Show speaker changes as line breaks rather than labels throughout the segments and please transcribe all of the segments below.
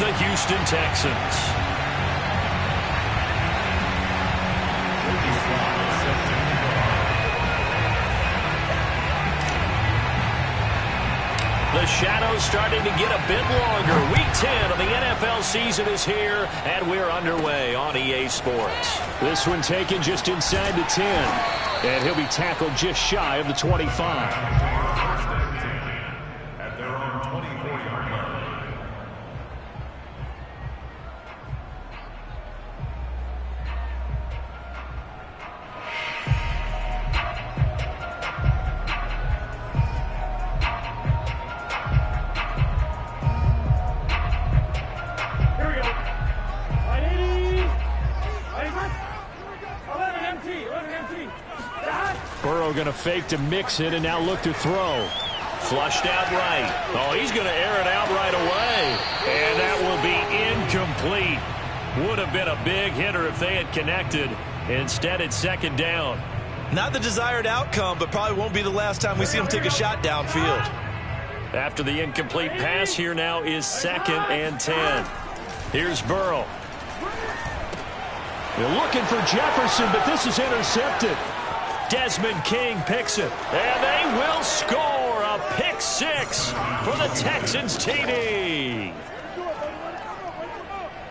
the Houston Texans. The shadow's starting to get a bit longer. Week 10 of the NFL season is here, and we're underway on EA Sports.
This one taken just inside the 10, and he'll be tackled just shy of the 25. Going to fake to mix it and now look to throw.
Flushed out right. Oh, he's going to air it out right away. And that will be incomplete. Would have been a big hitter if they had connected. Instead, it's second down.
Not the desired outcome, but probably won't be the last time we see him take a shot downfield.
After the incomplete pass, here now is 2nd and 10. Here's Burrow.
They're looking for Jefferson, but this is intercepted.
Desmond King picks it, and they will score a pick 6 for the Texans TD.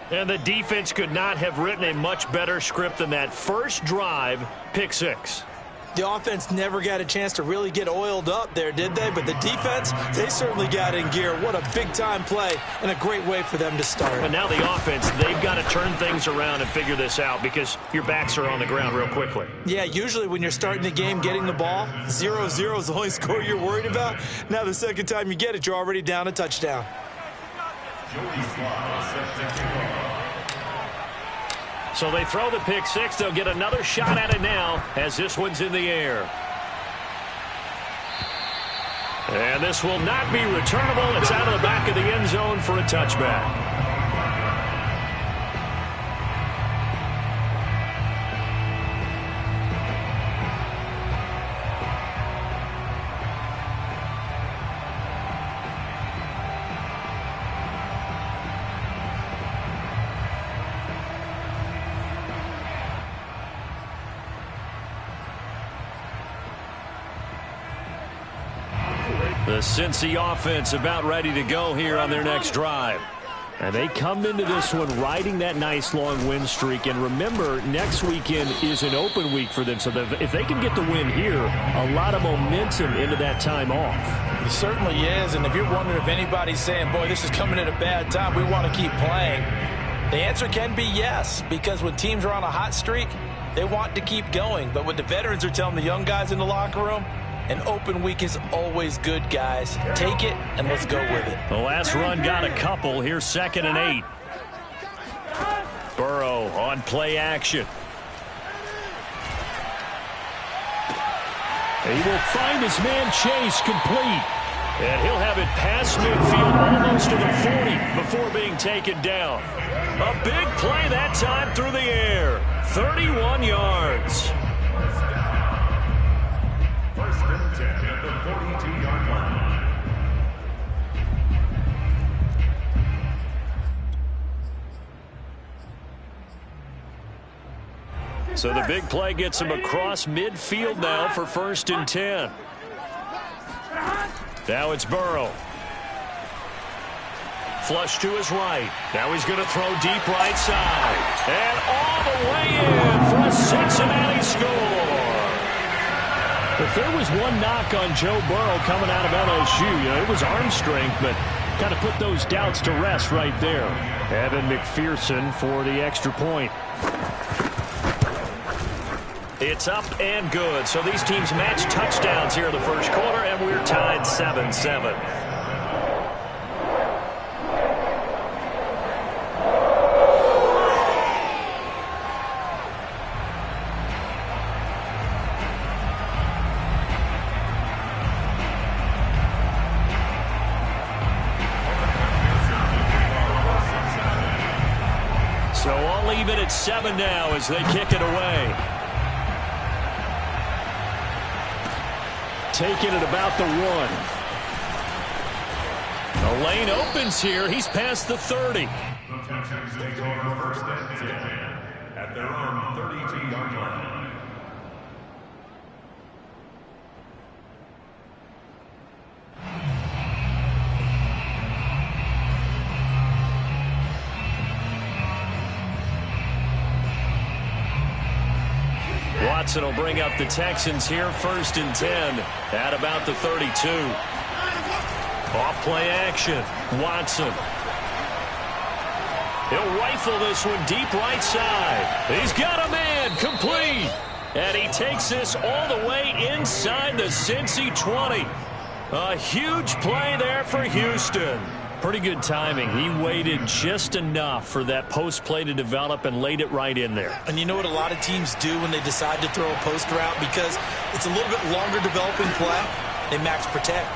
And the defense could not have written a much better script than that first drive, pick 6.
The offense never got a chance to really get oiled up there, did they? But the defense, they certainly got in gear. What a big-time play and a great way for them to start.
But now the offense, they've got to turn things around and figure this out because your backs are on the ground real quickly.
Yeah, usually when you're starting the game, getting the ball, 0-0 is the only score you're worried about. Now the second time you get it, you're already down a touchdown.
So they throw the pick 6. They'll get another shot at it now as this one's in the air. And this will not be returnable. It's out of the back of the end zone for a touchback. The Cincy offense about ready to go here on their next drive.
And they come into this one riding that nice long win streak. And remember, next weekend is an open week for them. So if they can get the win here, a lot of momentum into that time off.
It certainly is. And if you're wondering if anybody's saying, boy, this is coming at a bad time, we want to keep playing, the answer can be yes. Because when teams are on a hot streak, they want to keep going. But what the veterans are telling the young guys in the locker room, an open week is always good, guys. Take it, and let's go with it.
The last run got a couple. Here's 2nd and 8. Burrow on play action.
He will find his man Chase complete.
And he'll have it past midfield almost to the 40 before being taken down. A big play that time through the air. 31 yards. So the big play gets him across midfield now for 1st and 10. Now it's Burrow. Flush to his right. Now he's going to throw deep right side. And all the way in for a Cincinnati score.
If there was one knock on Joe Burrow coming out of LSU, it was arm strength, but kind of put those doubts to rest right there. Evan McPherson for the extra point.
It's up and good. So these teams match touchdowns here in the first quarter, and we're tied 7-7. So I'll leave it at 7 now as they kick it away. Taking it about the 1. The lane opens here. He's past the 30.
The Texans take over first and 10 at their own 32-yard line.
Watson will bring up the Texans here, first and 10 at about the 32. Off play action. Watson. He'll rifle this one deep right side. He's got a man, complete. And he takes this all the way inside the Cincy 20. A huge play there for Houston. Pretty good timing. He waited just enough for that post play to develop and laid it right in there.
And you know what a lot of teams do when they decide to throw a post route? Because it's a little bit longer developing play. They max protect.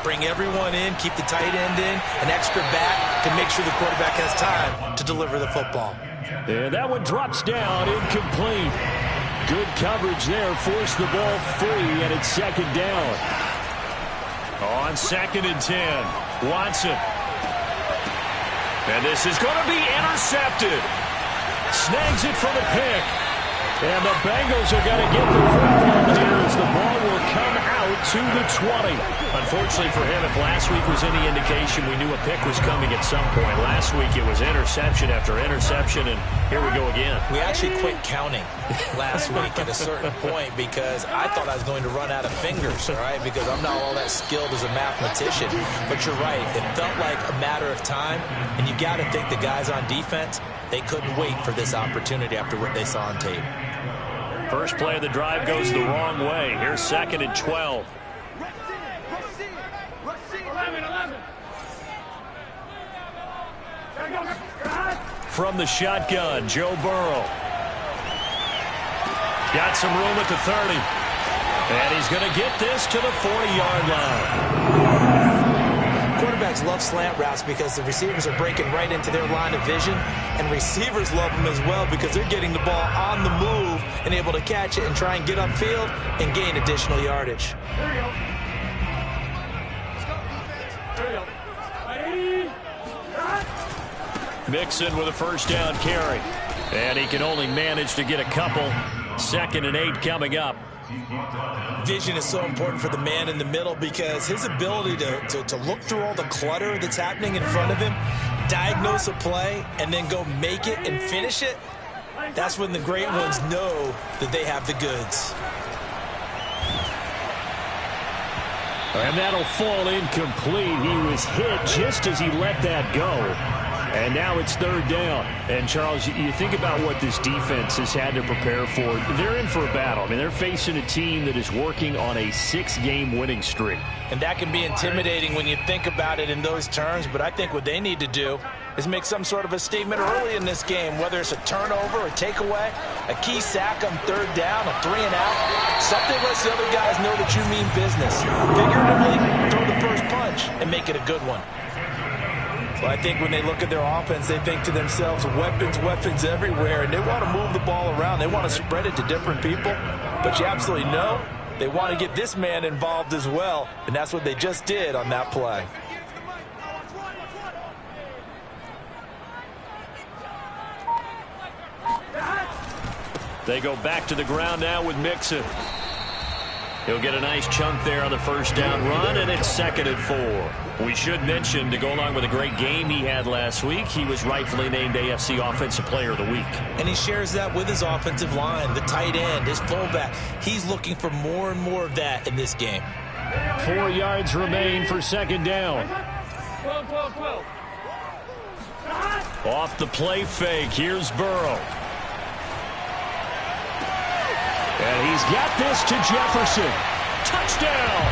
Bring everyone in, keep the tight end in, an extra back to make sure the quarterback has time to deliver the football.
And that one drops down, incomplete. Good coverage there, forced the ball free, and it's second down.
On second and 10, Watson. And this is going to be intercepted. Snags it for the pick. And the Bengals are going to get the football here as the ball will come out to the 20. Unfortunately for him, if last week was any indication, we knew a pick was coming at some point. Last week it was interception after interception, and here we go again.
We actually quit counting last week at a certain point because I thought I was going to run out of fingers, all right, because I'm not all that skilled as a mathematician. But you're right. It felt like a matter of time, and you got to think the guys on defense, they couldn't wait for this opportunity after what they saw on tape.
First play of the drive goes the wrong way. Here's second and 12. From the shotgun, Joe Burrow. Got some room at the 30. And he's going to get this to the 40-yard line.
Quarterbacks love slant routes because the receivers are breaking right into their line of vision, and receivers love them as well because they're getting the ball on the move and able to catch it and try and get upfield and gain additional yardage.
Mixon with a first down carry. And he can only manage to get a couple. Second and 8 coming up.
Vision is so important for the man in the middle because his ability to look through all the clutter that's happening in front of him, diagnose a play, and then go make it and finish it, that's when the great ones know that they have the goods.
And that'll fall incomplete. He was hit just as he let that go. And now it's third down. And, Charles, you think about what this defense has had to prepare for. They're in for a battle. I mean, they're facing a team that is working on a 6-game winning streak.
And that can be intimidating when you think about it in those terms. But I think what they need to do is make some sort of a statement early in this game, whether it's a turnover, a takeaway, a key sack on third down, a 3-and-out. Something lets the other guys know that you mean business. Figuratively, throw the first punch and make it a good one. Well, I think when they look at their offense, they think to themselves, weapons, weapons everywhere, and they want to move the ball around. They want to spread it to different people, but you absolutely know they want to get this man involved as well, and that's what they just did on that play.
They go back to the ground now with Mixon. He'll get a nice chunk there on the first down run, and it's second and 4. We should mention, to go along with a great game he had last week, he was rightfully named AFC Offensive Player of the Week.
And he shares that with his offensive line, the tight end, his fullback. He's looking for more and more of that in this game.
4 yards remain for second down.
Off the play fake, here's Burrow.
And he's got this to Jefferson.
Touchdown!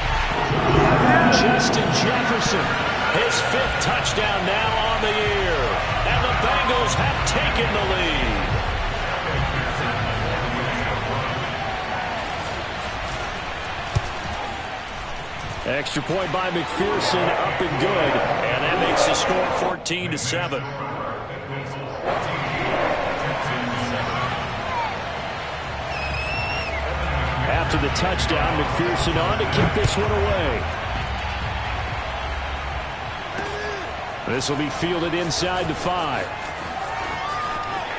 Justin Jefferson.
His 5th touchdown now on the year. And the Bengals have taken the lead.
Extra point by McPherson, up and good.
And that makes the score 14-7.
After the touchdown, McPherson on to kick this one away. This will be fielded inside the 5.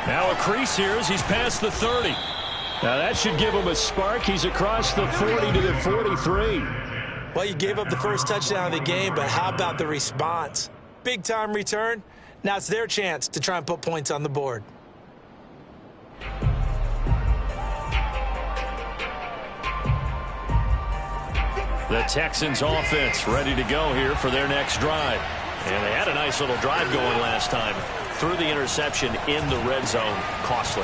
Now a crease here as he's past the 30.
Now that should give him a spark. He's across the 40 to the 43.
Well, you gave up the first touchdown of the game, but how about the response? Big-time return. Now it's their chance to try and put points on the board.
The Texans offense ready to go here for their next drive. And they had a nice little drive going last time. Threw the interception in the red zone. Costly.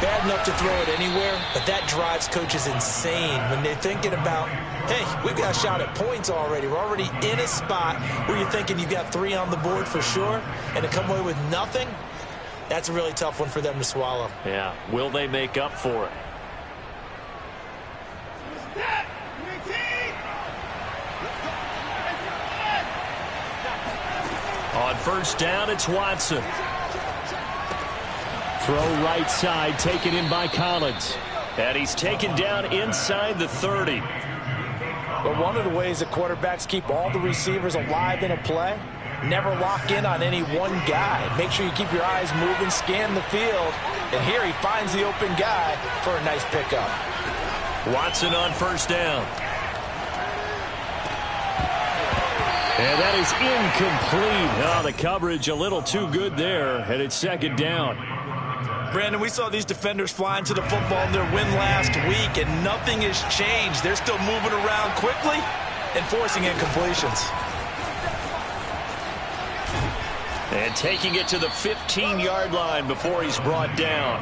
Bad enough to throw it anywhere, but that drives coaches insane when they're thinking about, hey, we've got a shot at points already. We're already in a spot where you're thinking you've got 3 on the board for sure, and to come away with nothing, that's a really tough one for them to swallow.
Yeah, will they make up for it? On first down, it's Watson.
Throw right side, taken in by Collins.
And he's taken down inside the 30.
But one of the ways that quarterbacks keep all the receivers alive in a play, never lock in on any one guy. Make sure you keep your eyes moving, scan the field. And here he finds the open guy for a nice pickup.
Watson on first down.
And that is incomplete. Oh, the coverage a little too good there, and it's second down.
Brandon, we saw these defenders flying to the football in their win last week, and nothing has changed. They're still moving around quickly and forcing incompletions.
And taking it to the 15-yard line before he's brought down.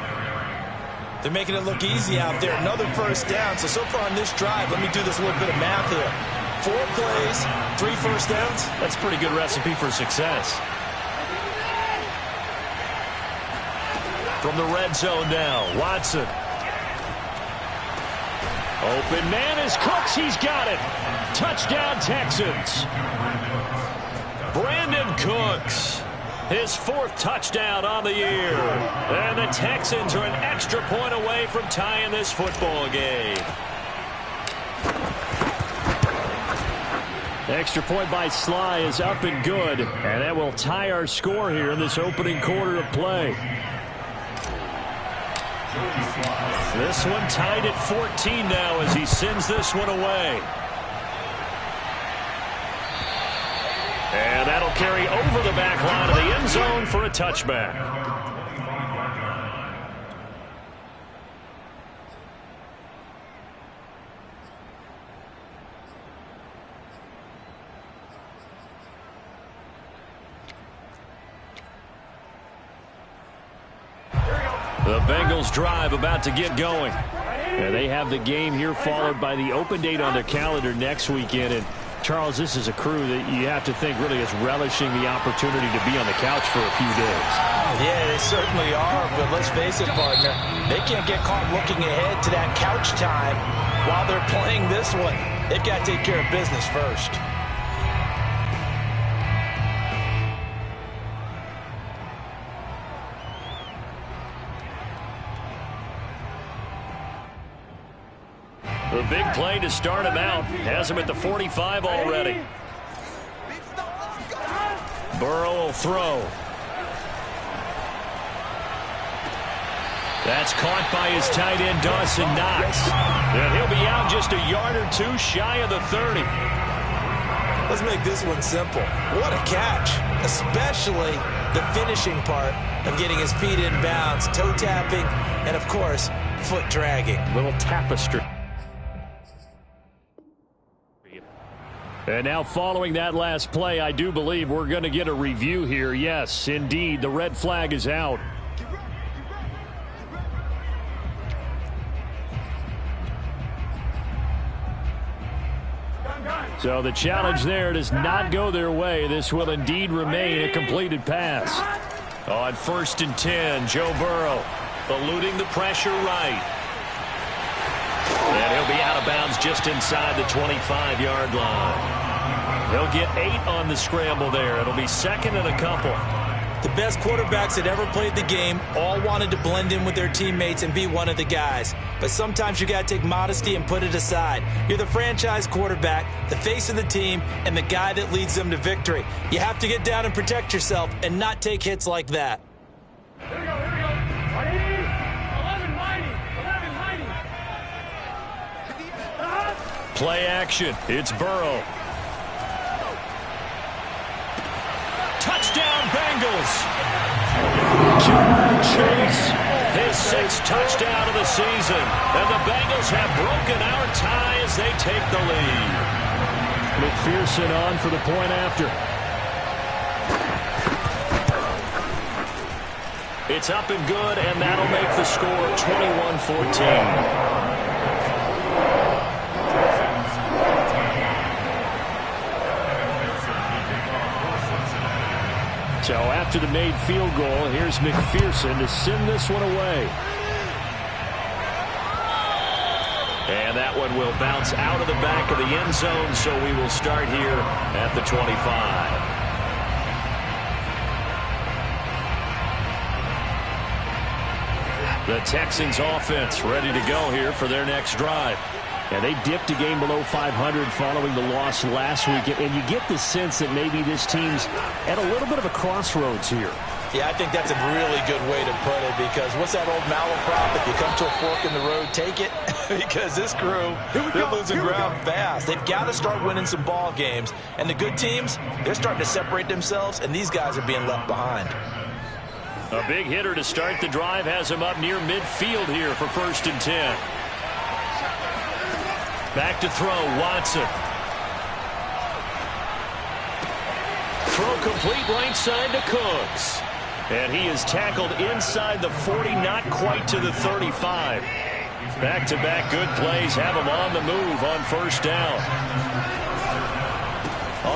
They're making it look easy out there. Another first down. So far on this drive, let me do this little bit of math here. 4 plays, 3 first downs.
That's a pretty good recipe for success. From the red zone now, Watson.
Open man is Cooks. He's got it. Touchdown, Texans.
Brandon Cooks, his 4th touchdown on the year. And the Texans are an extra point away from tying this football game.
The extra point by Sly is up and good. And that will tie our score here in this opening quarter of play.
This one tied at 14 now as he sends this one away. And that'll carry over the back line of the end zone for a touchback. The Bengals drive about to get going.
And they have the game here followed by the open date on their calendar next weekend. And Charles, this is a crew that you have to think really is relishing the opportunity to be on the couch for a few days.
Yeah, they certainly are, but let's face it, partner, they can't get caught looking ahead to that couch time while they're playing this one. They've got to take care of business first.
The big play to start him out has him at the 45 already. Burrow will throw. That's caught by his tight end, Dawson Knox. And he'll be out just a yard or 2 shy of the 30.
Let's make this one simple. What a catch, especially the finishing part of getting his feet in bounds, toe tapping, and, of course, foot dragging.
Little tapestry. And now following that last play, I do believe we're going to get a review here. Yes, indeed, the red flag is out. So the challenge there does not go their way. This will indeed remain a completed pass.
On 1st and 10, Joe Burrow eluding the pressure right. And he'll be out of bounds just inside the 25-yard line. He'll get 8 on the scramble there. It'll be 2nd and a couple.
The best quarterbacks that ever played the game all wanted to blend in with their teammates and be one of the guys. But sometimes you got to take modesty and put it aside. You're the franchise quarterback, the face of the team, and the guy that leads them to victory. You have to get down and protect yourself and not take hits like that.
Here we go. 11-90.
Play action. It's Burrow. Touchdown, Bengals.
Chase, his sixth touchdown of the season. And the Bengals have broken our tie as they take the lead.
McPherson on for the point after.
It's up and good, and that'll make the score 21-14.
So after the made field goal, here's McPherson to send this one away.
And that one will bounce out of the back of the end zone, so we will start here at the 25. The Texans offense ready to go here for their next drive.
Yeah, they dipped a game below 500 following the loss last week, and you get the sense that maybe this team's at a little bit of a crossroads here.
Yeah, I think that's a really good way to put it, because what's that old malaprop? If you come to a fork in the road, take it. Because this crew, they're losing ground fast. They've got to start winning some ball games. And the good teams, they're starting to separate themselves, and these guys are being left behind.
A big hitter to start the drive has him up near midfield here for 1st and 10. Back to throw, Watson. Throw complete right side to Cooks. And he is tackled inside the 40, not quite to the 35. Back-to-back good plays have him on the move on 1st down.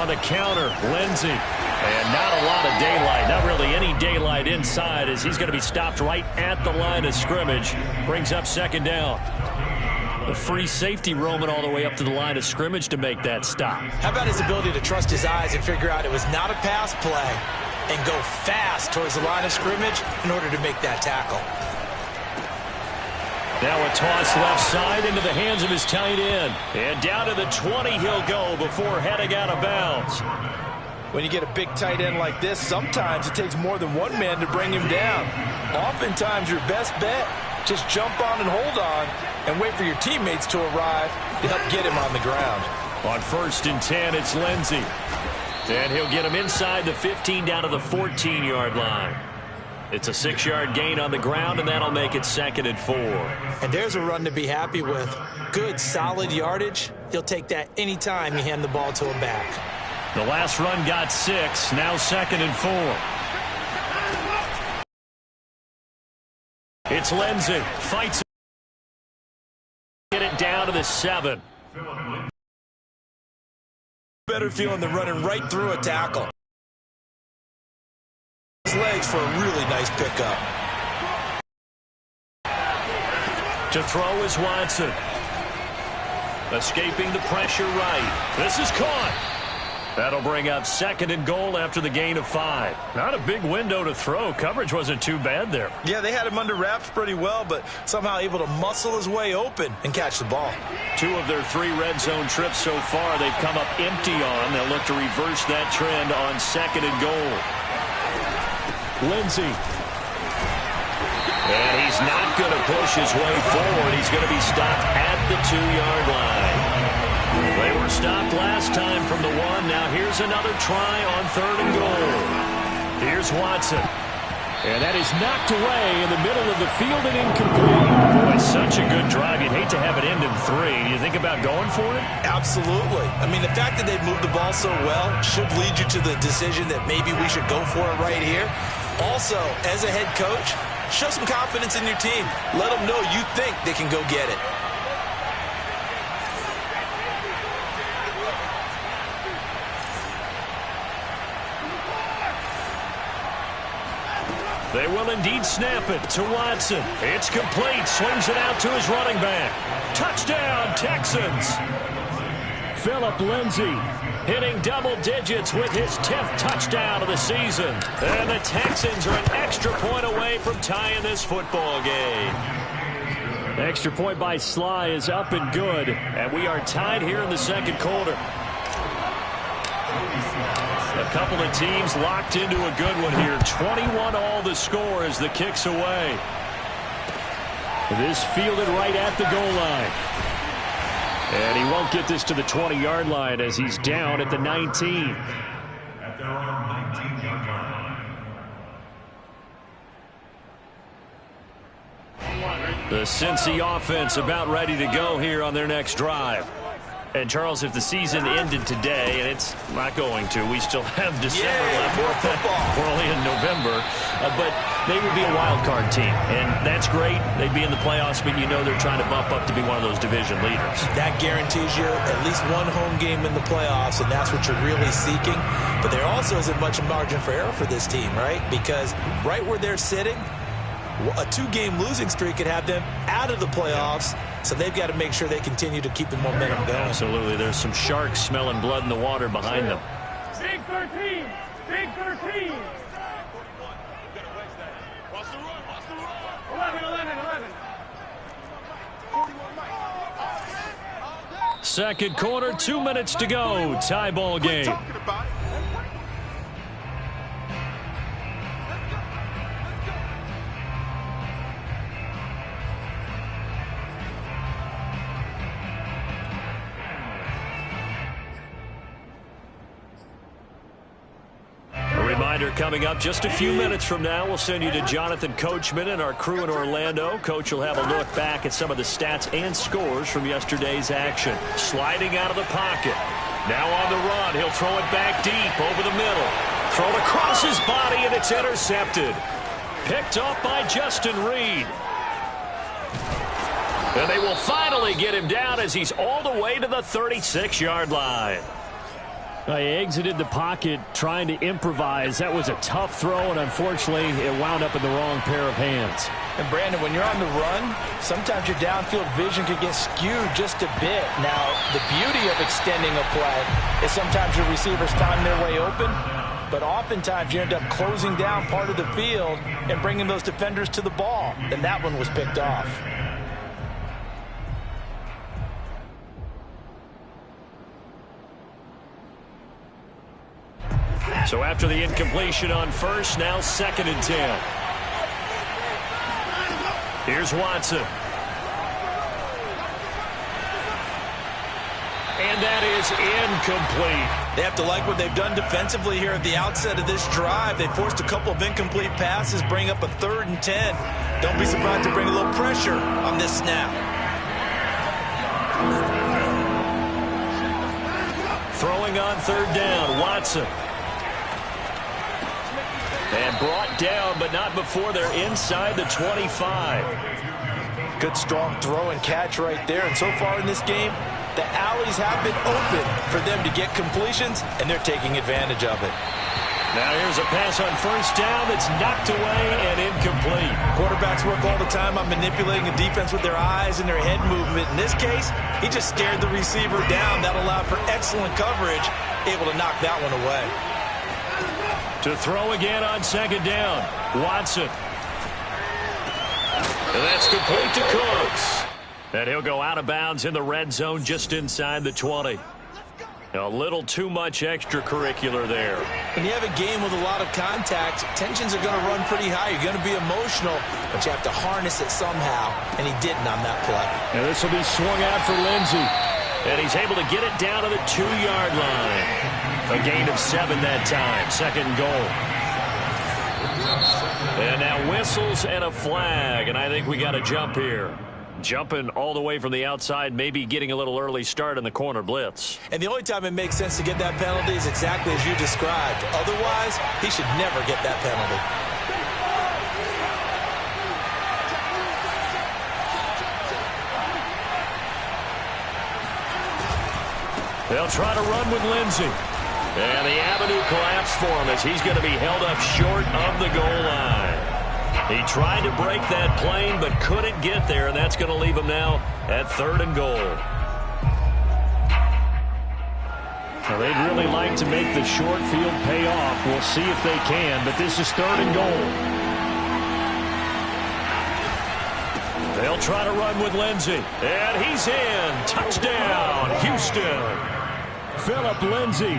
On the counter, Lindsey. And not a lot of daylight, not really any daylight inside, as he's going to be stopped right at the line of scrimmage. Brings up 2nd down. The free safety roaming all the way up to the line of scrimmage to make that stop.
How about his ability to trust his eyes and figure out it was not a pass play and go fast towards the line of scrimmage in order to make that tackle.
Now a toss left side into the hands of his tight end. And down to the 20 he'll go before heading out of bounds.
When you get a big tight end like this, sometimes it takes more than one man to bring him down. Oftentimes your best bet, just jump on and hold on and wait for your teammates to arrive to help get him on the ground.
On 1st and 10, it's Lindsey. And he'll get him inside the 15 down to the 14-yard line. It's a 6-yard gain on the ground, and that'll make it 2nd and 4.
And there's a run to be happy with. Good, solid yardage. He'll take that anytime you hand the ball to him back.
The last run got 6, now 2nd and 4. It's Lindsey, fights it. Get it down to the 7.
Better feeling than running right through a tackle. His legs for a really nice pickup.
To throw is Watson. Escaping the pressure right. This is caught. That'll bring up 2nd and goal after the gain of 5. Not a big window to throw. Coverage wasn't too bad there.
Yeah, they had him under wraps pretty well, but somehow able to muscle his way open and catch the ball.
2 of their 3 red zone trips so far they've come up empty on. They'll look to reverse that trend on 2nd and goal.
Lindsey.
And he's not going to push his way forward. He's going to be stopped at the 2-yard line. They were stopped last time from the 1. Now here's another try on 3rd and goal. Here's Watson.
And that is knocked away in the middle of the field and incomplete.
Boy, such a good drive. You'd hate to have it end in 3. Do you think about going for it?
Absolutely. I mean, the fact that they've moved the ball so well should lead you to the decision that maybe we should go for it right here. Also, as a head coach, show some confidence in your team. Let them know you think they can go get it.
They will indeed snap it to Watson. It's complete. Swings it out to his running back. Touchdown, Texans.
Phillip Lindsey. hitting double digits with his 10th touchdown of the season. And the Texans are an extra point away from tying this football game. Extra point by Sly is up and good, and we are tied here in the second quarter. A couple of teams locked into a good one here. 21-all the score as the kick's away. This fielded right at the goal line. And he won't get this to the 20-yard line as he's down at the 19.
At their own 19-yard line.
The Cincy offense about ready to go here on their next drive. And, Charles, if the season ended today, and it's not going to, we still have December left.
More football.
We're only in November. But they would be a wild card team, and that's great. They'd be in the playoffs, but you know they're trying to bump up to be one of those division leaders.
That guarantees you at least one home game in the playoffs, and that's what you're really seeking. But there also isn't much margin for error for this team, right? Because right where they're sitting, a two-game losing streak could have them out of the playoffs, so they've got to make sure they continue to keep the momentum going.
Absolutely. There's some sharks smelling blood in the water behind them.
Big 13! Big 13! 11.
Second quarter, 2 minutes to go. Tie ball game. Coming up just a few minutes from now, we'll send you to Jonathan Coachman and our crew in Orlando. Coach will have a look back at some of the stats and scores from yesterday's action. Sliding out of the pocket. Now on the run. He'll throw it back deep over the middle. Thrown across his body, and it's intercepted. Picked up by Justin Reed. And they will finally get him down as he's all the way to the 36-yard line. He exited the pocket trying to improvise. That was a tough throw, and unfortunately, it wound up in the wrong pair of hands.
And, Brandon, when you're on the run, sometimes your downfield vision could get skewed just a bit. Now, the beauty of extending a play is sometimes your receivers find their way open, but oftentimes you end up closing down part of the field and bringing those defenders to the ball, and that one was picked off.
So after the incompletion on first, now 2nd and 10. Here's Watson. And that is incomplete.
They have to like what they've done defensively here at the outset of this drive. They forced a couple of incomplete passes, bring up a 3rd and 10. Don't be surprised to bring a little pressure on this snap.
Throwing on 3rd down, Watson. And brought down, but not before they're inside the 25.
Good, strong throw and catch right there. And so far in this game, the alleys have been open for them to get completions, and they're taking advantage of it.
Now here's a pass on 1st down that's knocked away and incomplete.
Quarterbacks work all the time on manipulating the defense with their eyes and their head movement. In this case, he just stared the receiver down. That allowed for excellent coverage, able to knock that one away.
To throw again on 2nd down, Watson. And that's complete to Cooks. And he'll go out of bounds in the red zone just inside the 20. A little too much extracurricular there.
When you have a game with a lot of contact, tensions are going to run pretty high. You're going to be emotional, but you have to harness it somehow, and he didn't on that play.
And this will be swung out for Lindsey. And he's able to get it down to the 2-yard line. A gain of 7 that time. 2nd and goal. And now whistles and a flag. And I think we got a jump here. Jumping all the way from the outside, maybe getting a little early start in the corner blitz.
And the only time it makes sense to get that penalty is exactly as you described. Otherwise, he should never get that penalty.
They'll try to run with Lindsey. And the avenue collapsed for him as he's going to be held up short of the goal line. He tried to break that plane but couldn't get there, and that's going to leave him now at 3rd and goal. Well, they'd really like to make the short field pay off. We'll see if they can, but this is 3rd and goal.
They'll try to run with Lindsey. And he's in. Touchdown, Houston.
Phillip Lindsay.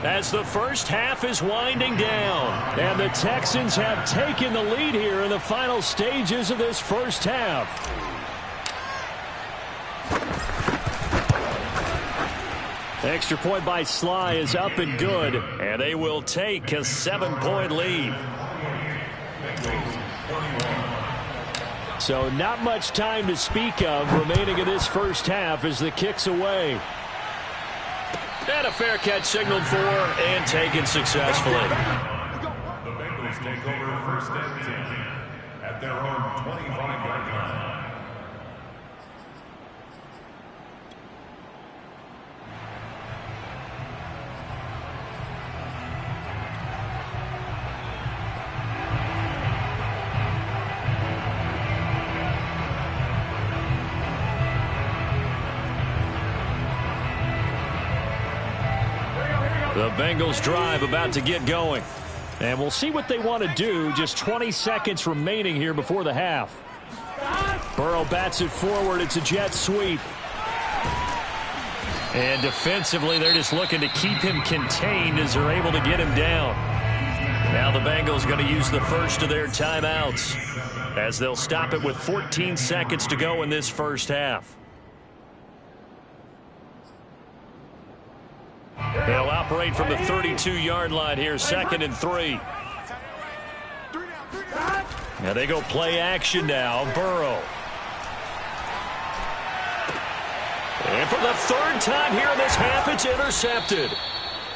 As the first half is winding down.
And the Texans have taken the lead here in the final stages of this first half. Extra point by Sly is up and good.
And they will take a 7-point lead.
So not much time to speak of remaining in this first half as the kick's away.
And a fair catch signaled for and taken successfully.
The Bengals take over 1st and 10 at their own 25-yard line.
The Bengals drive about to get going.
And we'll see what they want to do. Just 20 seconds remaining here before the half. Burrow bats it forward. It's a jet sweep.
And defensively, they're just looking to keep him contained as they're able to get him down. Now the Bengals going to use the first of their timeouts as they'll stop it with 14 seconds to go in this first half. They'll operate from the 32-yard line here, 2nd and 3. Now they go play action now. Burrow. And for the 3rd time here in this half, it's intercepted.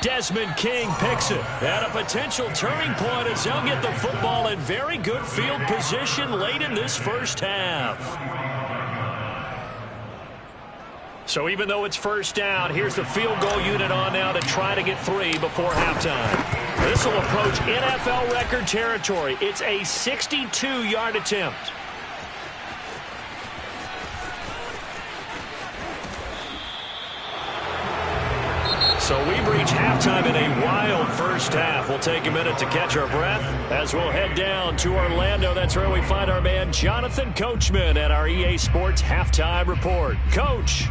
Desmond King picks it. At a potential turning point as they'll get the football in very good field position late in this first half. So even though it's first down, here's the field goal unit on now to try to get 3 before halftime. This will approach NFL record territory. It's a 62-yard attempt. So we've reached halftime in a wild first half. We'll take a minute to catch our breath as we'll head down to Orlando. That's where we find our man Jonathan Coachman at our EA Sports Halftime Report. Coach.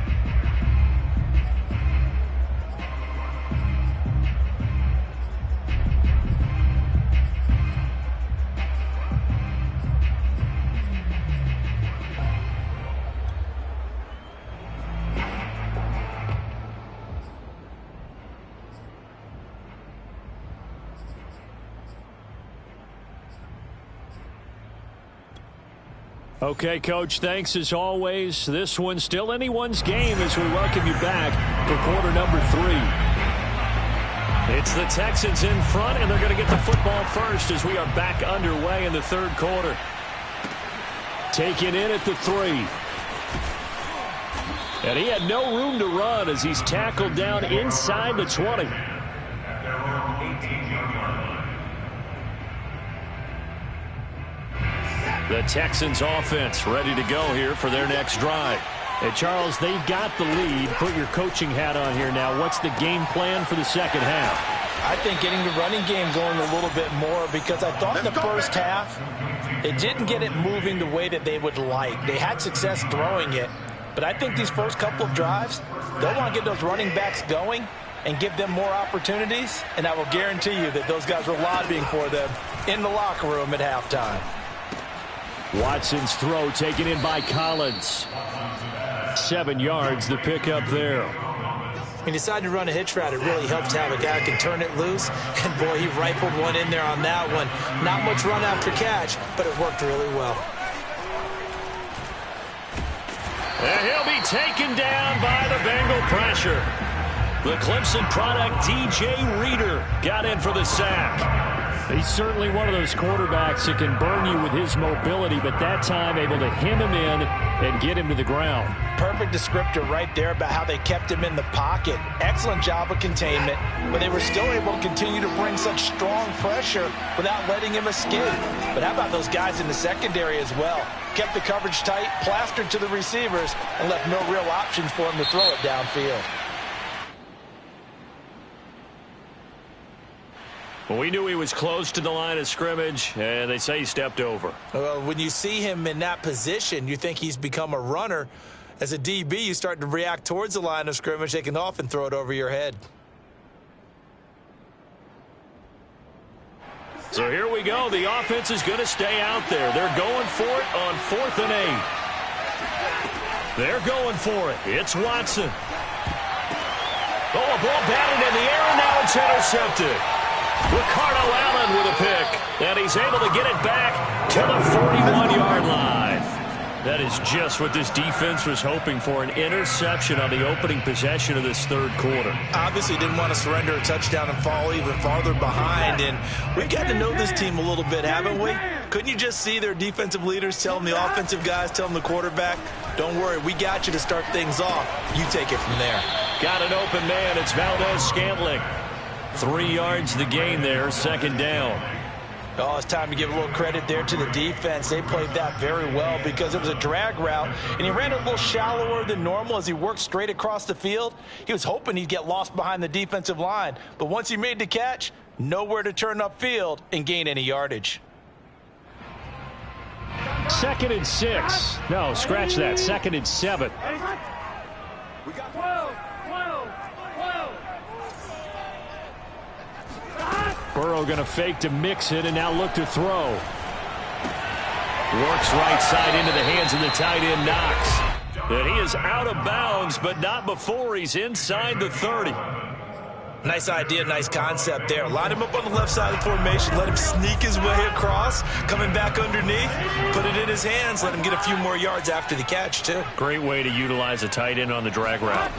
Okay, Coach, thanks as always. This one's still anyone's game as we welcome you back for quarter number 3.
It's the Texans in front, and they're going to get the football first as we are back underway in the 3rd quarter.
Taken in at the 3. And he had no room to run as he's tackled down inside the 20.
At their own 18-yard line.
The Texans offense ready to go here for their next drive.
Hey, Charles, they've got the lead. Put your coaching hat on here now. What's the game plan for the second half?
I think getting the running game going a little bit more because I thought in the first half they didn't get it moving the way that they would like. They had success throwing it, but I think these first couple of drives, they'll want to get those running backs going and give them more opportunities, and I will guarantee you that those guys were lobbying for them in the locker room at halftime.
Watson's throw taken in by Collins. 7 yards, the pickup there.
When you decide to run a hitch route, it really helps to have a guy who can turn it loose. And, boy, he rifled one in there on that one. Not much run after catch, but it worked really well.
And he'll be taken down by the Bengal pressure. The Clemson product, DJ Reader, got in for the sack.
He's certainly one of those quarterbacks that can burn you with his mobility, but that time able to hem him in and get him to the ground.
Perfect descriptor right there about how they kept him in the pocket. Excellent job of containment, but they were still able to continue to bring such strong pressure without letting him escape. But how about those guys in the secondary as well? Kept the coverage tight, plastered to the receivers, and left no real options for him to throw it downfield.
Well, we knew he was close to the line of scrimmage, and they say he stepped over.
Well, when you see him in that position, you think he's become a runner. As a DB, you start to react towards the line of scrimmage. They can often throw it over your head.
So here we go. The offense is going to stay out there. They're going for it on 4th and 8. They're going for it. It's Watson. Oh, a ball batted in the air, and now it's intercepted. Ricardo Allen with a pick, and he's able to get it back to the 41-yard line. That is just what this defense was hoping for, an interception on the opening possession of this third quarter.
Obviously didn't want to surrender a touchdown and fall even farther behind, and we've got to know this team a little bit, haven't we? Couldn't you just see their defensive leaders telling the offensive guys, telling the quarterback, don't worry, we got you to start things off. You take it from there.
Got an open man. It's Valdez-Scantling. 3 yards the gain there, 2nd down.
Oh, it's time to give a little credit there to the defense. They played that very well because it was a drag route, and he ran a little shallower than normal as he worked straight across the field. He was hoping he'd get lost behind the defensive line, but once he made the catch, nowhere to turn upfield and gain any yardage.
2nd and 6. No, scratch that. 2nd and 7.
We got 12.
Burrow going to fake to mix it and now look to throw. Works right side into the hands of the tight end, Knox. And he is out of bounds, but not before he's inside the 30.
Nice idea, nice concept there. Line him up on the left side of the formation. Let him sneak his way across. Coming back underneath. Put it in his hands. Let him get a few more yards after the catch, too.
Great way to utilize a tight end on the drag route.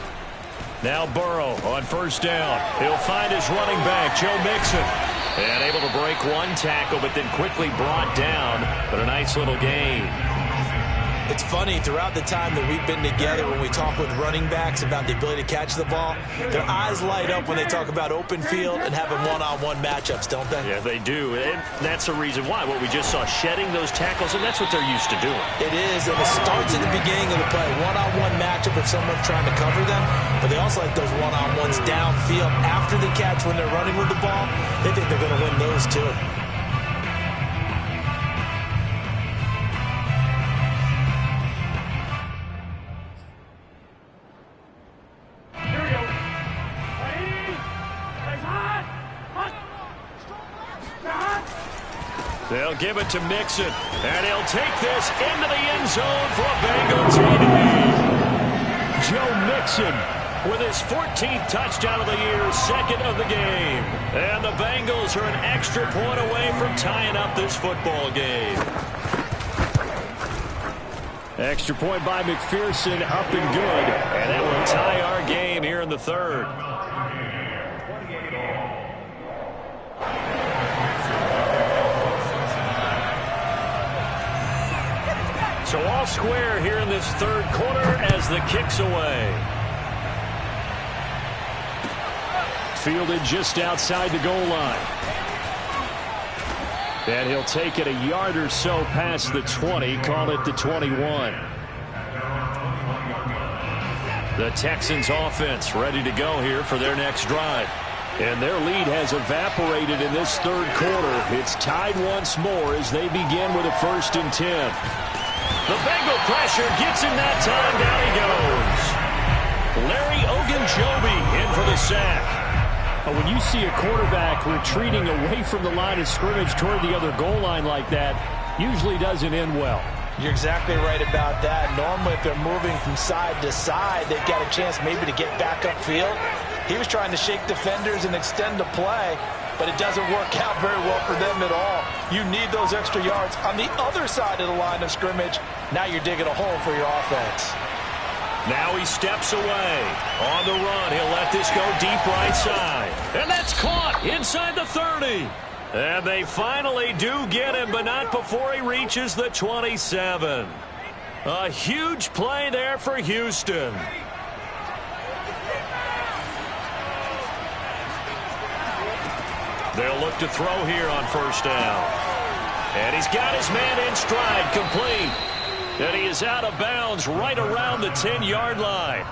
Now Burrow on 1st down. He'll find his running back, Joe Mixon. And able to break one tackle, but then quickly brought down. But a nice little gain.
It's funny, throughout the time that we've been together, when we talk with running backs about the ability to catch the ball, their eyes light up when they talk about open field and having one-on-one matchups, don't they?
Yeah, they do. And that's the reason why. What we just saw, shedding those tackles, and that's what they're used to doing.
It is, and it starts at the beginning of the play. One-on-one matchup if someone's trying to cover them, but they also like those one-on-ones downfield after the catch when they're running with the ball. They think they're going to win those, too.
They'll give it to Mixon, and he'll take this into the end zone for a Bengal TD. Joe Mixon with his 14th touchdown of the year, 2nd of the game. And the Bengals are an extra point away from tying up this football game. Extra point by McPherson, up and good. And that will tie our game here in the 3rd. So all square here in this 3rd quarter as the kick's away. Fielded just outside the goal line. And he'll take it a yard or so past the 20, call it the 21. The Texans offense ready to go here for their next drive. And their lead has evaporated in this 3rd quarter. It's tied once more as they begin with a 1st and 10. The Bengal pressure gets him that time. Down he goes. Larry Ogunjobi in for the sack. When you see a quarterback retreating away from the line of scrimmage toward the other goal line like that, usually doesn't end well.
You're exactly right about that. Normally, if they're moving from side to side, they've got a chance maybe to get back upfield. He was trying to shake defenders and extend the play, but it doesn't work out very well for them at all. You need those extra yards on the other side of the line of scrimmage. Now you're digging a hole for your offense.
Now he steps away. On the run, he'll let this go deep right side. And that's caught inside the 30. And they finally do get him, but not before he reaches the 27. A huge play there for Houston. They'll look to throw here on 1st down. And he's got his man in stride, complete. And he is out of bounds right around the 10-yard line.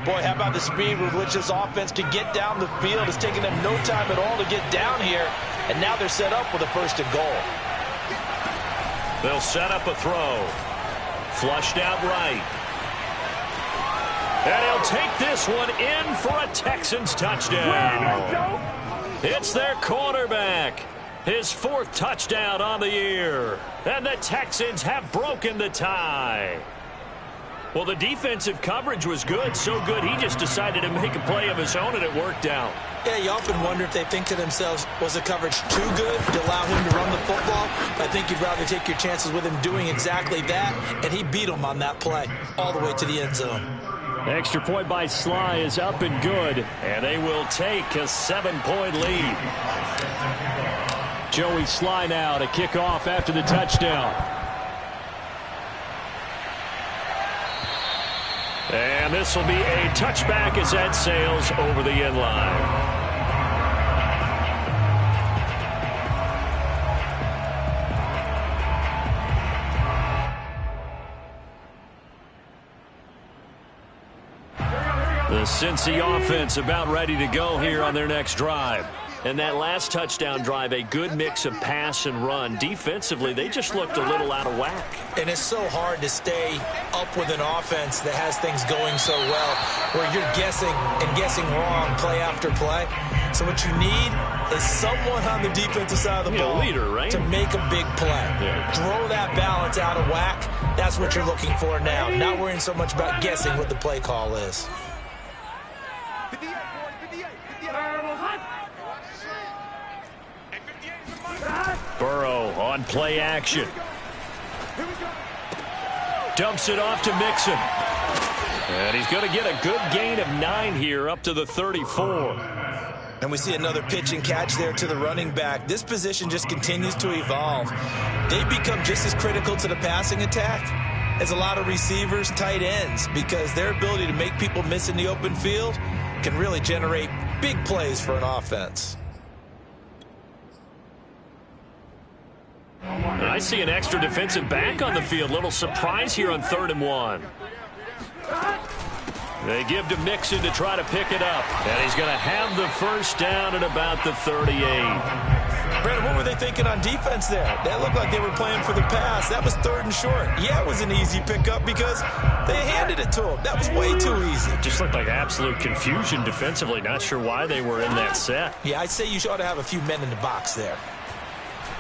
Boy, how about the speed with which this offense can get down the field? It's taking them no time at all to get down here, and now they're set up with a 1st and goal.
They'll set up a throw. Flushed out right. And he'll take this one in for a Texans touchdown. It's their quarterback. His 4th touchdown on the year. And the Texans have broken the tie. Well, the defensive coverage was good, so good he just decided to make a play of his own, and it worked out.
Yeah, you often wonder if they think to themselves, was the coverage too good to allow him to run the football? I think you'd rather take your chances with him doing exactly that, and he beat him on that play all the way to the end zone.
Extra point by Sly is up and good,
and they will take a 7-point lead.
Joey Sly now to kick off after the touchdown.
And this will be a touchback as that sails over the end line. The Cincy offense about ready to go here on their next drive. And that last touchdown drive, a good mix of pass and run. Defensively, they just looked a little out of whack.
And it's so hard to stay up with an offense that has things going so well, where you're guessing and guessing wrong play after play. So what you need is someone on the defensive side of the ball,
a leader, right?
To make a big play.
Yeah.
Throw that balance out of whack. That's what you're looking for now. Not worrying so much about guessing what the play call is.
Burrow on play action. Dumps it off to Mixon. And he's going to get a good gain of 9 here up to the 34.
And we see another pitch and catch there to the running back. This position just continues to evolve. They become just as critical to the passing attack as a lot of receivers, tight ends, because their ability to make people miss in the open field can really generate big plays for an offense.
I see an extra defensive back on the field. Little surprise here on 3rd and 1. They give to Mixon to try to pick it up. And he's going to have the 1st down at about the 38.
Brandon, what were they thinking on defense there? That looked like they were playing for the pass. That was 3rd and short. Yeah, it was an easy pickup because they handed it to him. That was way too easy.
Just looked like absolute confusion defensively. Not sure why they were in that set.
Yeah, I'd say you ought to have a few men in the box there.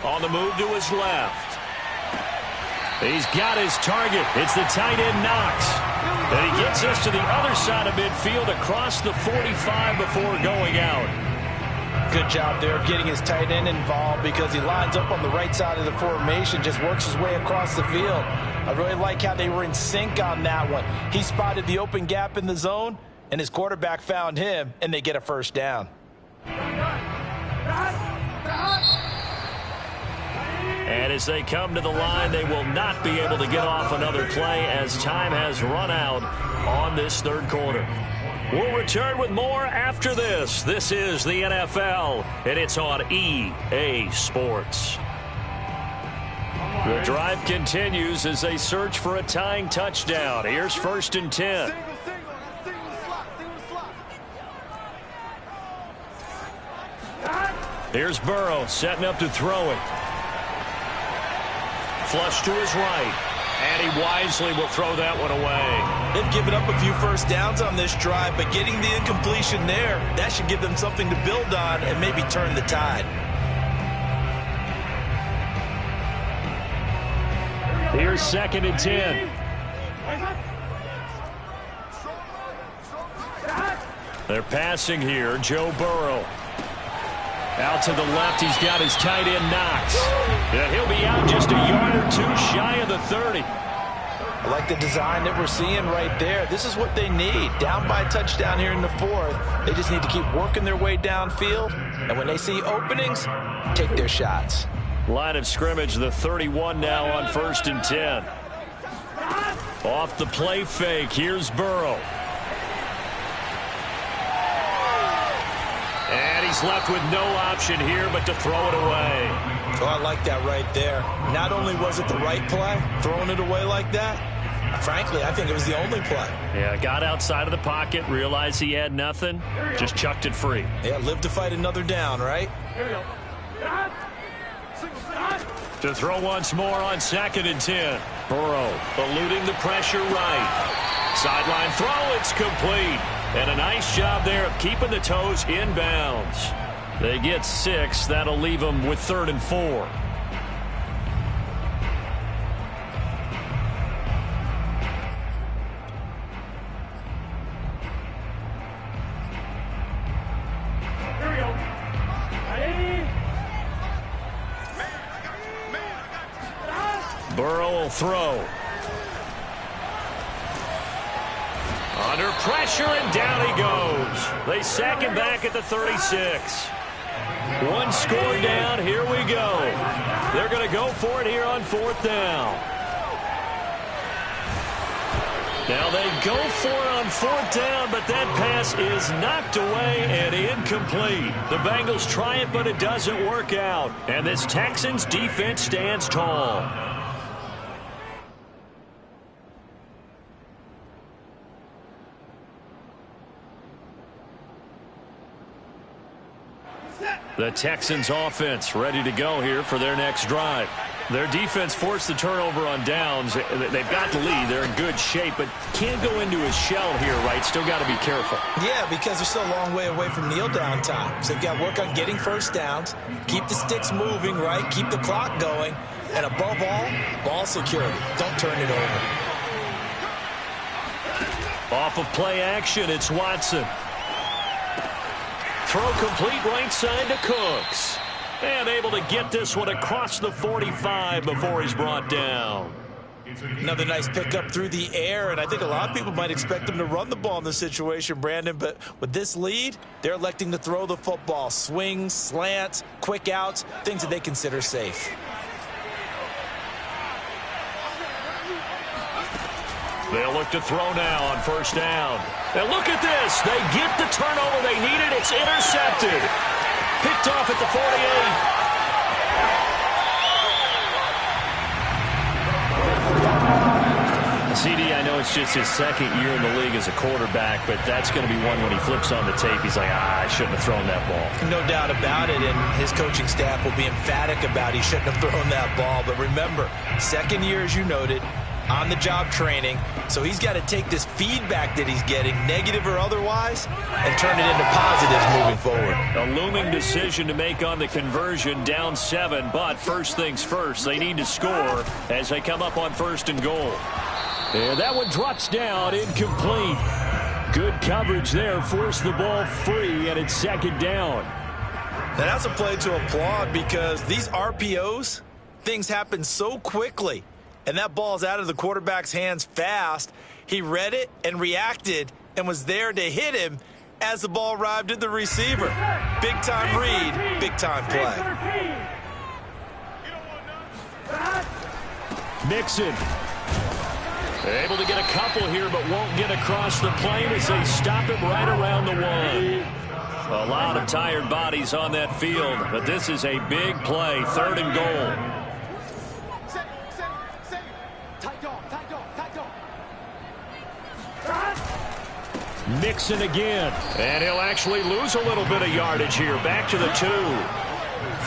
On the move to his left. He's got his target. It's the tight end Knox. And he gets us to the other side of midfield across the 45 before going out.
Good job there of getting his tight end involved because he lines up on the right side of the formation, just works his way across the field. I really like how they were in sync on that one. He spotted the open gap in the zone, and his quarterback found him, and they get a 1st down.
And as they come to the line, they will not be able to get off another play as time has run out on this 3rd quarter. We'll return with more after this. This is the NFL, and it's on EA Sports. The drive continues as they search for a tying touchdown. Here's 1st and 10. Here's Burrow setting up to throw it. Flush to his right. And he wisely will throw that one away.
They've given up a few 1st downs on this drive, but getting the incompletion there, that should give them something to build on and maybe turn the tide.
Here's 2nd and 10.
They're passing here. Joe Burrow. Out to the left, he's got his tight end Knox. And he'll be out just a yard or 2 shy of the 30.
I like the design that we're seeing right there. This is what they need. Down by a touchdown here in the 4th. They just need to keep working their way downfield. And when they see openings, take their shots.
Line of scrimmage, the 31 now on 1st and 10. Off the play fake, here's Burrow. And he's left with no option here but to throw it away.
Oh, I like that right there. Not only was it the right play, throwing it away like that, Frankly, I think it was the only play.
Yeah, got outside of the pocket, realized he had nothing, just chucked it free.
Yeah, live to fight another down, right?
To throw once more on 2nd and 10. Burrow eluding the pressure right. Sideline throw, it's complete. And a nice job there of keeping the toes inbounds. They get 6. That'll leave them with 3rd and 4. Burrow will throw. Under pressure, and down he goes. They sack him back at the 36. One score down. Here we go. They're going to go for it here on 4th down. Now they go for it on 4th down, but that pass is knocked away and incomplete. The Bengals try it, but it doesn't work out. And this Texans defense stands tall. The Texans offense ready to go here for their next drive. Their defense forced the turnover on downs. They've got the lead. They're in good shape, but can't go into a shell here, right? Still got to be careful.
Yeah, because they're still a long way away from kneel down time. So they've got to work on getting first downs, keep the sticks moving, right? Keep the clock going. And above all, ball security. Don't turn it over.
Off of play action, it's Watson. Throw complete right side to Cooks. And able to get this one across the 45 before he's brought down.
Another nice pickup through the air, and I think a lot of people might expect him to run the ball in this situation, Brandon, but with this lead, they're electing to throw the football. Swings, slants, quick outs, things that they consider safe.
They'll look to throw now on 1st down. And look at this. They get the turnover they needed. It's intercepted. Picked off at the 48. CD, I know it's just his 2nd year in the league as a quarterback, but that's going to be one when he flips on the tape. He's like, I shouldn't have thrown that ball.
No doubt about it, and his coaching staff will be emphatic about he shouldn't have thrown that ball. But remember, 2nd year, as you noted, on-the-job training, so he's got to take this feedback that he's getting, negative or otherwise, and turn it into positives moving forward.
A looming decision to make on the conversion, down 7, but first things first, they need to score as they come up on 1st and goal. And that one drops down, incomplete. Good coverage there, forced the ball free, and it's 2nd down.
Now that's a play to applaud because these RPOs, things happen so quickly. And that ball's out of the quarterback's hands fast. He read it and reacted and was there to hit him as the ball arrived at the receiver. Big-time read, big-time play.
Mixon. Able to get a couple here, but won't get across the plane as they stop him right around the 1. A lot of tired bodies on that field, but this is a big play, 3rd and goal. Mixon again, and he'll actually lose a little bit of yardage here. Back to the 2.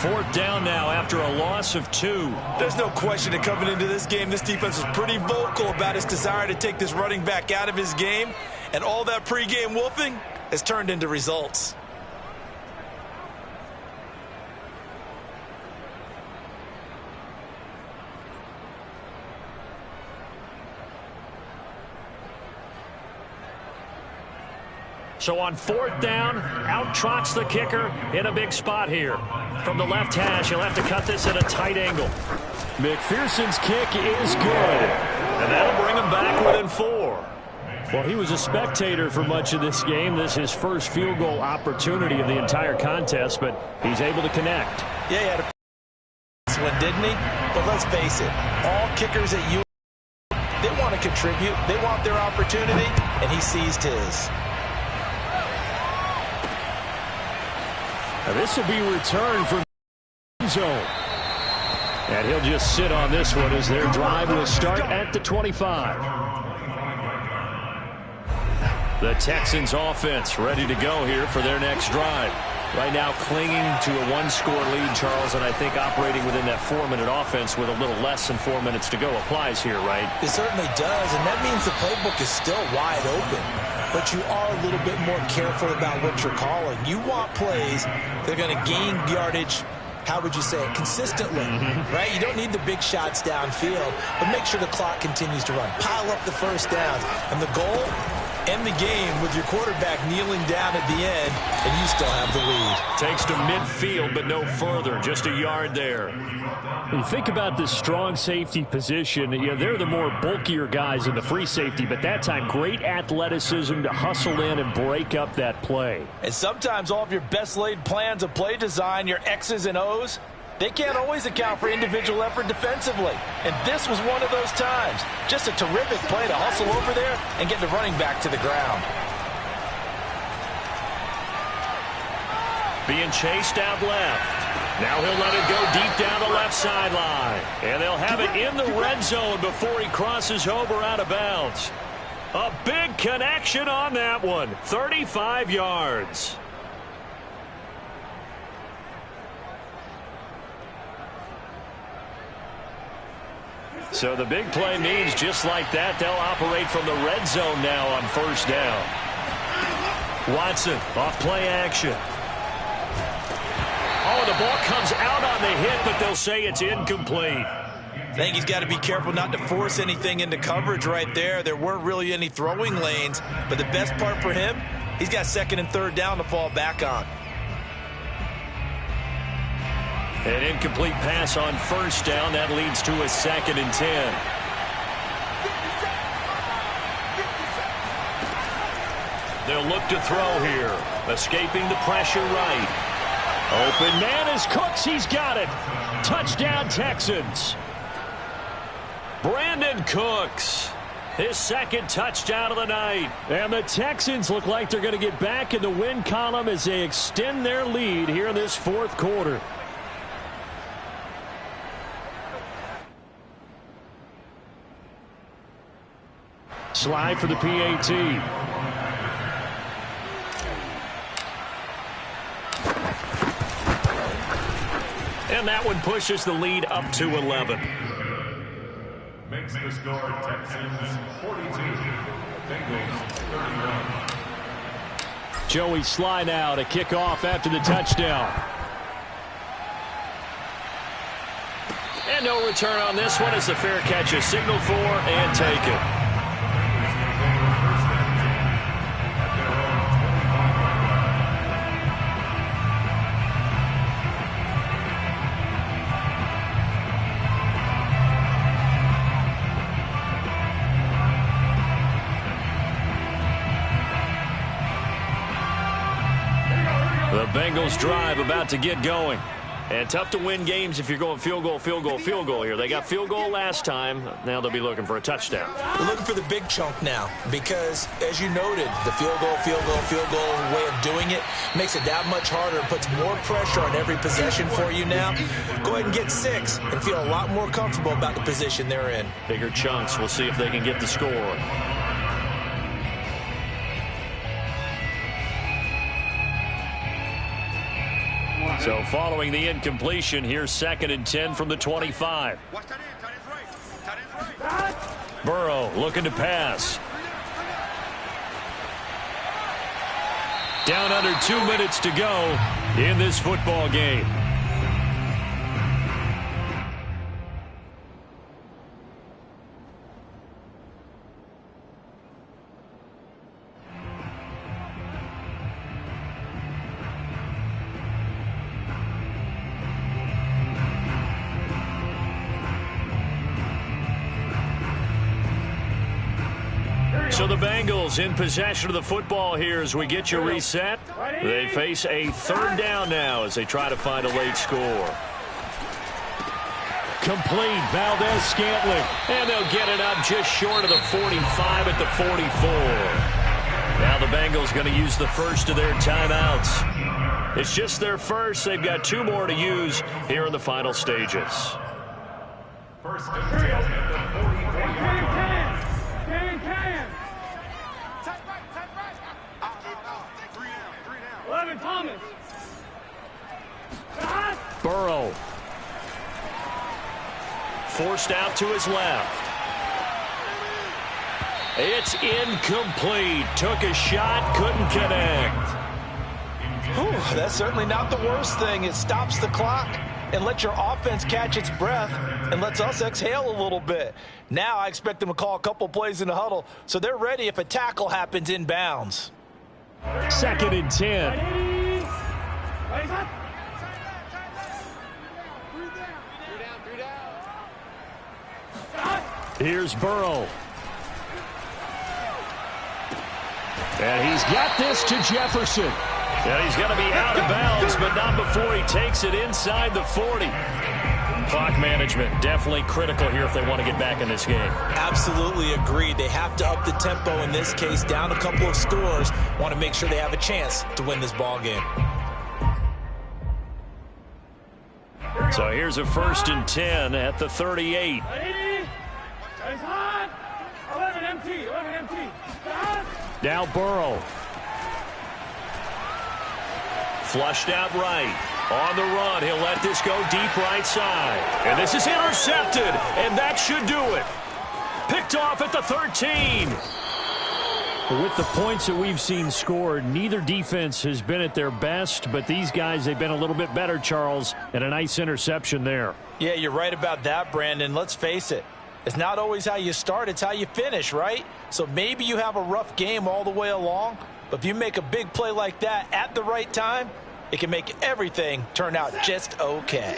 4th down now after a loss of 2.
There's no question that coming into this game, this defense was pretty vocal about its desire to take this running back out of his game, and all that pregame wolfing has turned into results.
So on 4th down, out trots the kicker in a big spot here. From the left hash, he'll have to cut this at a tight angle. McPherson's kick is good. And that'll bring him back within 4.
Well, he was a spectator for much of this game. This is his first field goal opportunity of the entire contest, but he's able to connect.
Yeah, he had a this one, didn't he? But let's face it, all kickers at you, they want to contribute. They want their opportunity, and he seized his.
Now this will be returned from zone. And he'll just sit on this one as their drive will start at the 25. The Texans offense ready to go here for their next drive. Right now clinging to a one-score lead, Charles, and I think operating within that 4-minute offense with a little less than 4 minutes to go applies here, right?
It certainly does, and that means the playbook is still wide open. But you are a little bit more careful about what you're calling. You want plays that are going to gain yardage, how would you say it, consistently, right? You don't need the big shots downfield, but make sure the clock continues to run. Pile up the first downs. And the goal, end the game with your quarterback kneeling down at the end, and you still have the lead.
Takes to midfield, but no further. Just a yard there. You think about this strong safety position. They're the more bulkier guys in the free safety, but that time, great athleticism to hustle in and break up that play.
And sometimes all of your best laid plans of play design, your X's and O's, they can't always account for individual effort defensively. And this was one of those times. Just a terrific play to hustle over there and get the running back to the ground.
Being chased out left. Now he'll let it go deep down the left sideline. And they'll have it in the red zone before he crosses over out of bounds. A big connection on that one. 35 yards. So the big play means just like that, they'll operate from the red zone now on first down. Watson off play action. Oh, the ball comes out on the hit, but they'll say it's incomplete.
I think he's got to be careful not to force anything into coverage right there. There weren't really any throwing lanes, but the best part for him, he's got second and third down to fall back on.
An incomplete pass on first down. That leads to a 2nd and 10. They'll look to throw here. Escaping the pressure right.
Open man is Cooks. He's got it. Touchdown, Texans.
Brandon Cooks. His 2nd touchdown of the night.
And the Texans look like they're going to get back in the win column as they extend their lead here in this 4th quarter. Slide for the PAT.
And that one pushes the lead up to 11.
Makes the score Texans 42, Bengals 31.
Joey Sly now to kick off after the touchdown.
And no return on this one as the fair catch is signaled for and taken. The Bengals drive about to get going. And tough to win games if you're going field goal, field goal, field goal here. They got field goal last time. Now they'll be looking for a touchdown.
We're looking for the big chunk now because, as you noted, the field goal way of doing it makes it that much harder and puts more pressure on every possession for you now. Go ahead and get 6 and feel a lot more comfortable about the position they're in.
Bigger chunks. We'll see if they can get the score. So following the incompletion, here's 2nd and 10 from the 25. Burrow looking to pass. Down under 2 minutes to go in this football game. So the Bengals in possession of the football here as we get you reset. They face a 3rd down now as they try to find a late score.
Complete, Valdez-Scantling.
And they'll get it up just short of the 45 at the 44. Now the Bengals going to use the first of their timeouts. It's just their first. They've got 2 more to use here in the final stages.
First and 10 at the 44-yard line.
Can.
Tight right. 3 down.
11, Thomas.
Burrow.
Forced out to his left. It's incomplete. Took a shot, couldn't connect.
Whew, that's certainly not the worst thing. It stops the clock and lets your offense catch its breath and lets us exhale a little bit. Now I expect them to call a couple plays in the huddle so they're ready if a tackle happens in bounds.
2nd and 10. Here's Burrow.
And he's got this to Jefferson. And he's going to be out of bounds, but not before he takes it inside the 40. Clock management definitely critical here if they want to get back in this game.
Absolutely agreed. They have to up the tempo in this case, down a couple of scores. Want to make sure they have a chance to win this ball game.
So here's a 1st and 10 at the 38.
11 empty.
Now Burrow.
Flushed out right. On the run, he'll let this go deep right side. And this is intercepted, and that should do it. Picked off at the 13.
With the points that we've seen scored, neither defense has been at their best, but these guys, they've been a little bit better, Charles, and a nice interception there.
Yeah, you're right about that, Brandon. Let's face it. It's not always how you start, it's how you finish, right? So maybe you have a rough game all the way along, but if you make a big play like that at the right time, it can make everything turn out just okay.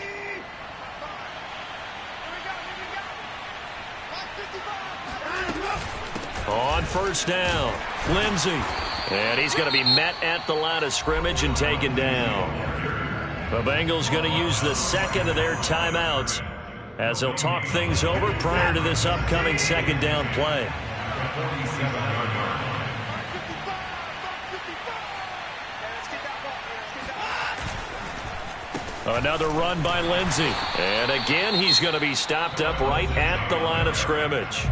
On 1st down, Lindsey. And he's going to be met at the line of scrimmage and taken down. The Bengals going to use the 2nd of their timeouts as they'll talk things over prior to this upcoming 2nd down play. Another run by Lindsey. And again, he's going to be stopped up right at the line of scrimmage.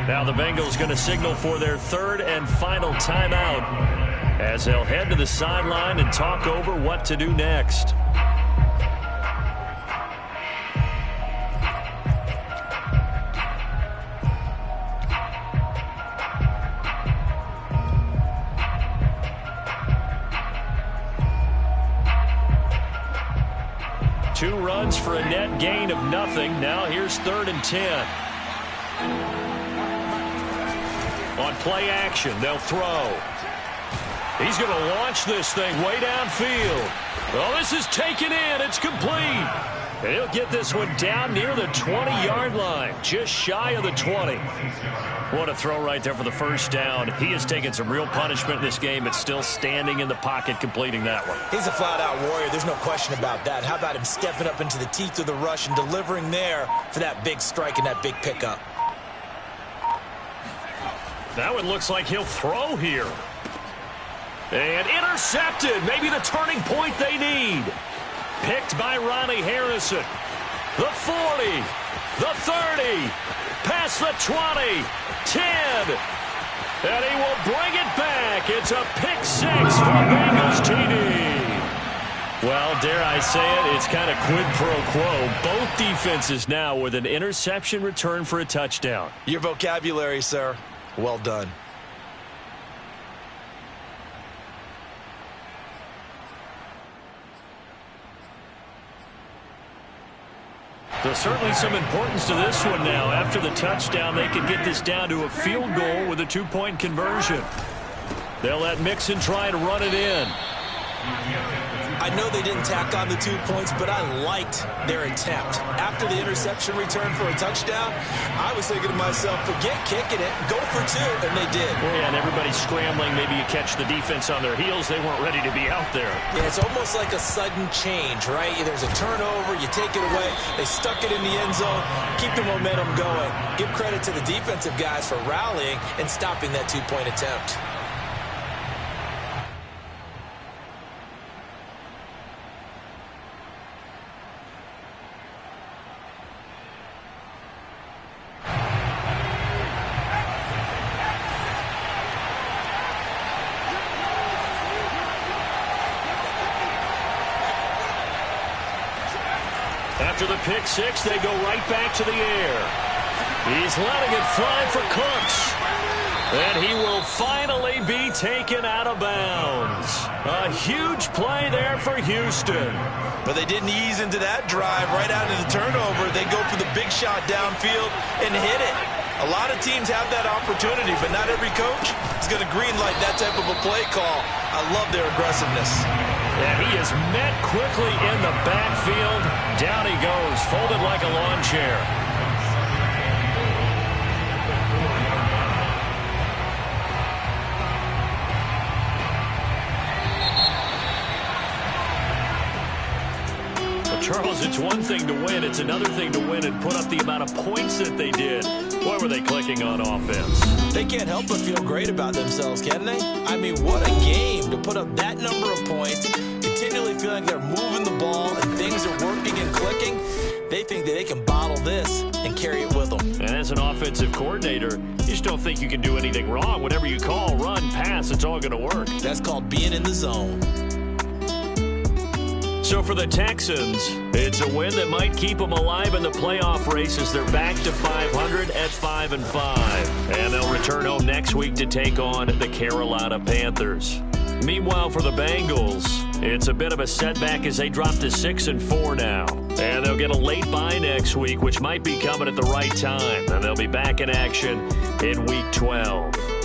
Now the Bengals going to signal for their 3rd and final timeout as they'll head to the sideline and talk over what to do next. Two runs for a net gain of nothing. Now here's 3rd and 10. On play action, they'll throw. He's going to launch this thing way downfield. Well, this is taken in. It's complete. And he'll get this one down near the 20-yard line, just shy of the 20. What a throw right there for the 1st down. He has taken some real punishment in this game, but still standing in the pocket completing that one.
He's a flat-out warrior. There's no question about that. How about him stepping up into the teeth of the rush and delivering there for that big strike and that big pickup?
That one looks like he'll throw here. And intercepted. Maybe the turning point they need. Picked by Ronnie Harrison. The 40. The 30. Past the 20. 10. And he will bring it back. It's a pick 6 for Bengals TD. Well, dare I say it, it's kind of quid pro quo. Both defenses now with an interception return for a touchdown.
Your vocabulary, sir. Well done.
There's certainly some importance to this one now. After the touchdown, they can get this down to a field goal with a 2-point conversion. They'll let Mixon try to run it in.
I know they didn't tack on the 2 points, but I liked their attempt. After the interception return for a touchdown, I was thinking to myself, forget kicking it, go for 2, and they did.
Yeah, and everybody's scrambling. Maybe you catch the defense on their heels. They weren't ready to be out there.
Yeah, it's almost like a sudden change, right? There's a turnover, you take it away, they stuck it in the end zone, keep the momentum going. Give credit to the defensive guys for rallying and stopping that 2-point attempt.
After the pick six, they go right back to the air. He's letting it fly for Cooks. And he will finally be taken out of bounds. A huge play there for Houston.
But they didn't ease into that drive right out of the turnover. They go for the big shot downfield and hit it. A lot of teams have that opportunity, but not every coach is going to greenlight that type of a play call. I love their aggressiveness.
And he is met quickly in the backfield. Down he goes, folded like a lawn chair. Charles, it's one thing to win. It's another thing to win and put up the amount of points that they did. Boy, were they clicking on offense.
They can't help but feel great about themselves, can they? I mean, what a game to put up that number of points, continually feeling they're moving the ball and things are working and clicking. They think that they can bottle this and carry it with them.
And as an offensive coordinator, you just don't think you can do anything wrong. Whatever you call, run, pass, it's all going to work.
That's called being in the zone.
So for the Texans, it's a win that might keep them alive in the playoff race as they're back to 500 at 5-5. And they'll return home next week to take on the Carolina Panthers. Meanwhile, for the Bengals, it's a bit of a setback as they drop to 6-4 now. And they'll get a late bye next week, which might be coming at the right time. And they'll be back in action in Week 12.